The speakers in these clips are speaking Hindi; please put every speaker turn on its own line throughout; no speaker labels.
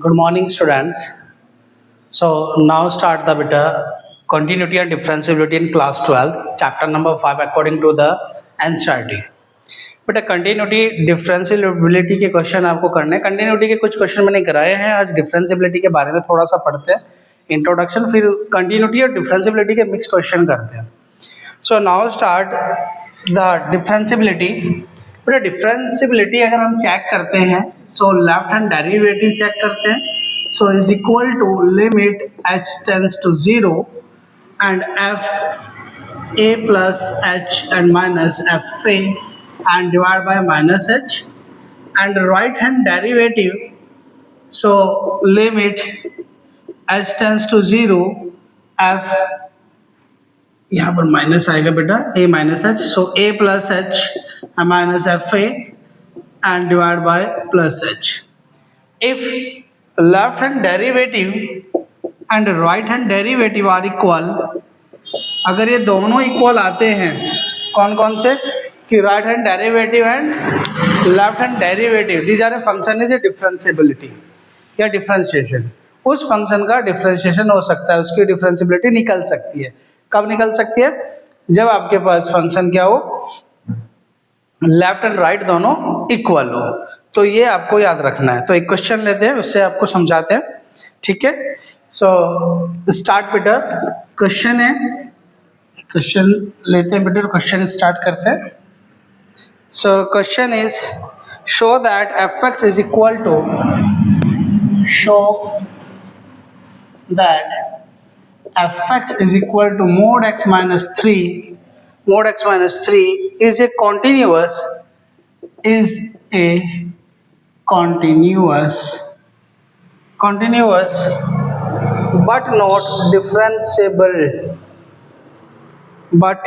Good morning, students. So now start the beta continuity and differentiability in class 12, chapter number 5 according to the NCERT. बेटा कंटिन्यूटी डिफरेंशियबिलिटी के क्वेश्चन आपको करने हैं. कंटिन्यूटी के कुछ क्वेश्चन मैंने कराए हैं. आज डिफरेंशियबिलिटी के बारे में थोड़ा सा पढ़ते हैं, इंट्रोडक्शन, फिर कंटिन्यूटी और डिफरेंशियबिलिटी के मिक्स क्वेश्चन करते हैं. So now start the differentiability. बेटा डिफरेंशियबिलिटी अगर हम चेक करते हैं, so left hand derivative check करते हैं. So is equal to limit h tends to 0 and f a plus h and minus f a and divide by minus h, and right hand derivative, so limit h tends to 0 f, यहाँ पर माइनस आएगा बेटा, a minus h, so a plus h minus f a and divide by plus h. If left hand derivative and right hand derivative are equal, अगर ये दोनों इक्वल आते हैं, कौन कौन से, कि right hand derivative and left hand derivative, these are a function is a differentiability या डिफरेंशिएशन. उस फंक्शन का डिफरेंशिएशन हो सकता है, उसकी डिफरेंशियबिलिटी निकल सकती है. कब निकल सकती है? जब आपके पास फंक्शन क्या हो, लेफ्ट एंड राइट दोनों इक्वल हो. तो ये आपको याद रखना है. तो एक क्वेश्चन लेते हैं, उससे आपको समझाते हैं. ठीक है, सो स्टार्ट बेटा. क्वेश्चन है, क्वेश्चन लेते हैं बेटा, क्वेश्चन स्टार्ट करते हैं. So question is show that fx is equal to, show that fx is equal to mod x minus 3, mod x minus 3 is a continuous but not differentiable, but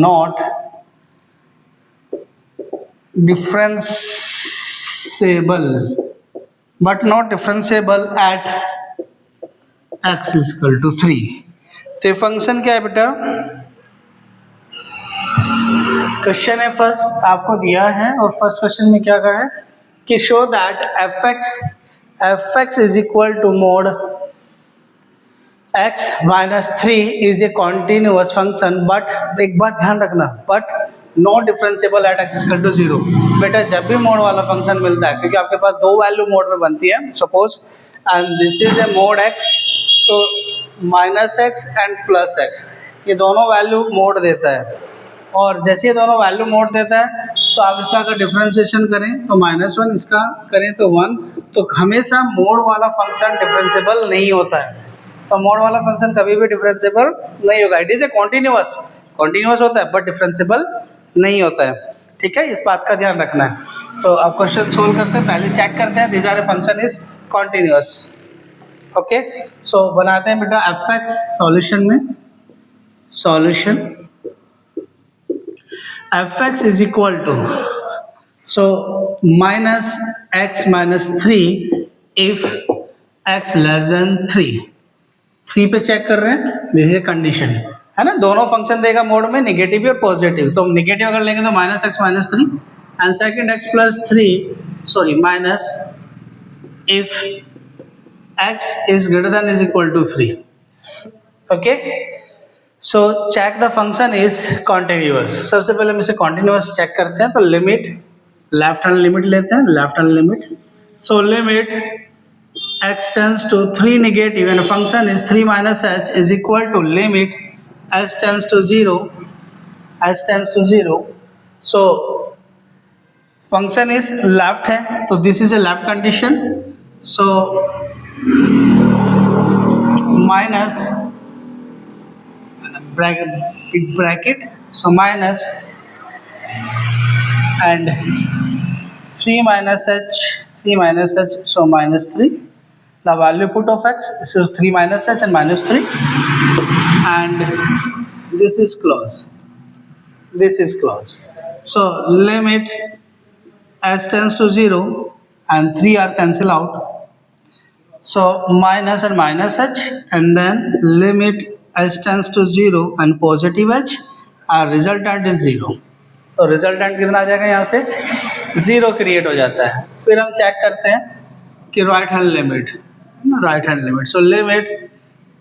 not differentiable at x is equal to 3. तो ये फंक्शन क्या है बेटा? क्वेश्चन है फर्स्ट आपको दिया है, और फर्स्ट क्वेश्चन में क्या कहा है कि show that fx is equal to mod x minus 3 is a continuous function, but एक बात ध्यान रखना, but not differentiable at x equal to 0. बेटा जब भी मोड वाला फंक्शन मिलता है, क्योंकि आपके पास दो वैल्यू मोड में बनती है, suppose and this is A mode x, so minus x and plus x, ये दोनों वैल्यू मोड देता है. और जैसे ये दोनों वैल्यू मोड देता है, तो आप इसका अगर डिफरेंशिएशन करें तो -1, इसका करें तो 1. तो हमेशा मोड वाला फंक्शन डिफरेंशिएबल नहीं होता है. तो मोड वाला फंक्शन कभी भी डिफरेंशिएबल नहीं होगा. इट इज ए कॉन्टिन्यूअस होता है, बट डिफरेंशिएबल नहीं होता है. ठीक है, इस बात का ध्यान रखना है. तो अब क्वेश्चन सोल्व करते हैं. पहले चेक करते हैं this are a function is continuous. Okay, so बनाते हैं बेटा fx. सॉल्यूशन में solution fx is equal to, so minus x minus 3 if x less than 3 पे चेक कर रहे हैं. दिस इज ए कंडीशन है ना. दोनों फंक्शन देगा मोड में, नेगेटिव और पॉजिटिव. तो नेगेटिव अगर लेंगे तो minus x minus 3 and second x plus 3, sorry minus if x is greater than is equal to 3. Okay, so check the function is continuous. सबसे पहले हम इसे कॉन्टिन्यूअस चेक करते हैं. तो लिमिट, लेफ्ट हैंड लिमिट लेते हैं, left hand limit. So limit x tends to 3 negative and function is 3 minus h is equal to limit h tends to 0, h tends to 0. So function is left है, तो this is a left condition. So minus big bracket, so minus and 3 minus h, so minus 3. The value put of x is 3 minus h and minus 3, and this is closed. So limit h tends to 0 and 3 are cancelled out. So minus and minus h, and then limit h tends to 0 and positive h, our resultant is 0. तो रिजल्टेंट कितना आ जाएगा यहाँ से 0 क्रिएट हो जाता है। फिर हम चेक करते हैं कि right hand limit, so limit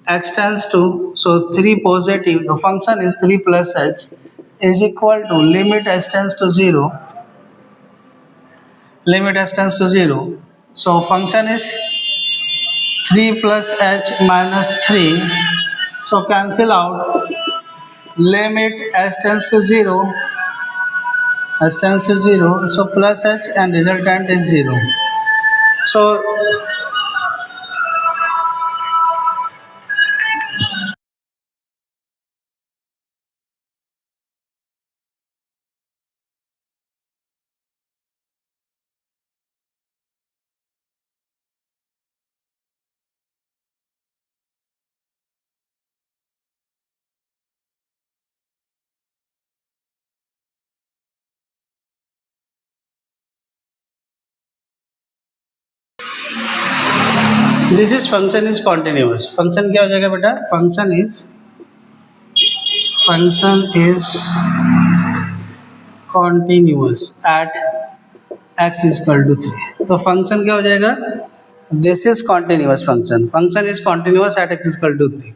x tends to, so 3 positive, the function is 3 plus h is equal to limit h tends to 0, so function is 3 plus h minus 3, so cancel out, limit h tends to 0, so plus h and resultant is 0. So this is function is continuous. function क्या हो जाएगा बेटा? function is continuous at x is equal to 3. तो function क्या हो जाएगा? this is continuous function is continuous at x is equal to 3.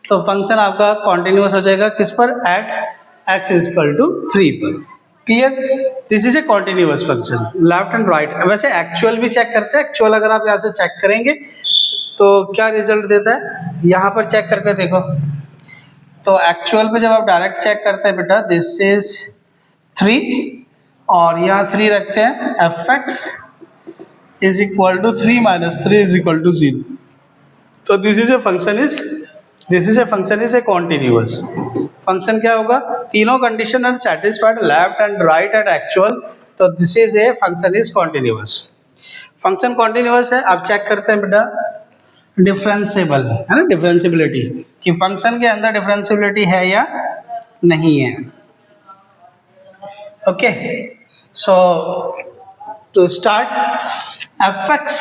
तो function आपका continuous हो जाएगा किस पर? at x is equal to 3 पर. Clear? This is a continuous function, left and right. वैसे एक्चुअल भी चेक करते हैं. एक्चुअल अगर आप यहाँ से चेक करेंगे तो क्या रिजल्ट देता है, यहाँ पर चेक करके देखो. तो एक्चुअल पे जब आप डायरेक्ट चेक करते हैं बेटा, दिस इज 3 और यहाँ 3 रखते हैं, F X is equal to 3 minus 3 is equal to 0. तो this is a function is a continuous function. क्या होगा? तीनों condition are satisfied, left and right at actual. तो this is a function is continuous. Function continuous है. अब चेक करते हैं बेटा डिफरेंशिएबल, है ना, डिफरेंशिएबिलिटी, कि फंक्शन के अंदर डिफरेंशिएबिलिटी है या नहीं है. Okay, so to start F X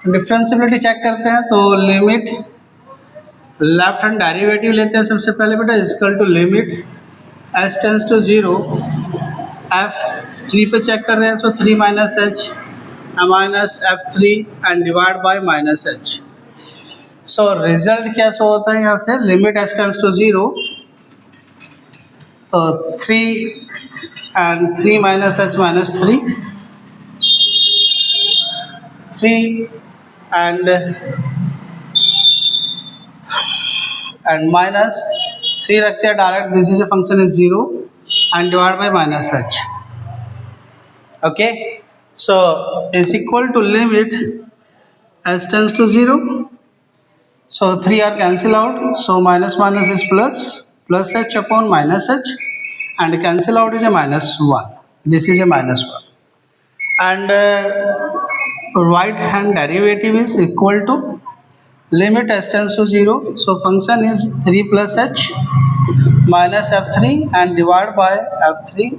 differentiability check करते हैं. तो लिमिट लेफ्ट हैंड डेरिवेटिव लेते हैं सबसे पहले बेटा, equal to limit H tends to 0, F 3 पे चेक कर रहे हैं, so 3 minus H minus F3 and divide by minus H. So result क्या सो होता है यहाँ से? लिमिट एच टेंस टू 0, तो 3 and 3 minus H minus 3 and minus 3 रखते हैं direct. This is a function is 0 and divide by minus H. Okay, so is equal to limit h tends to 0, so 3 are cancel out, so minus minus is plus, plus h upon minus h, and cancel out is a minus 1. This is a minus 1, and right hand derivative is equal to limit h tends to 0, so function is 3 plus h minus f3 and divide by f3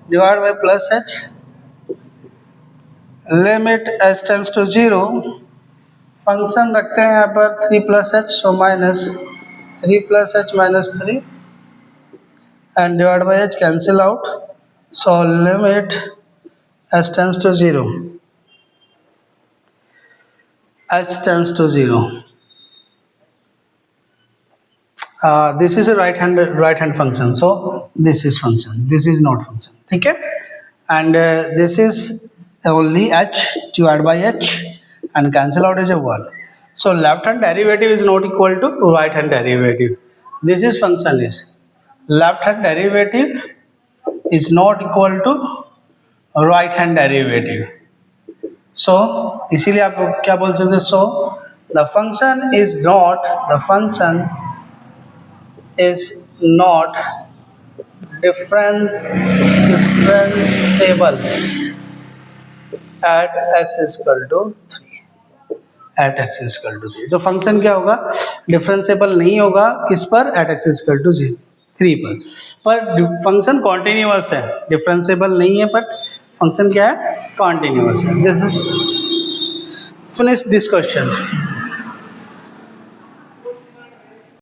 divided by plus h. Limit h tends to 0, function रखते हैं यहाँ पर 3 plus H, so minus 3 plus H minus 3 and divide by H, cancel out, so limit h tends to 0, h tends to 0. This is a right hand function, so this is function, this is not function. ठीक है, and this is only h divided by h and cancel out is a 1. So left hand derivative is not equal to right hand derivative. This is function is left hand derivative is not equal to right hand derivative. So इसीलिए आप क्या बोल सकते हैं? So the function is not differentiable at x is equal to 3. तो फंक्शन क्या होगा? डिफरेंशिएबल नहीं होगा किस पर? At x is equal to 3 पर फंक्शन कॉन्टिन्यूअस है, डिफरेंशिएबल नहीं है, बट फंक्शन क्या है? कॉन्टिन्यूअस है. This is finish this question.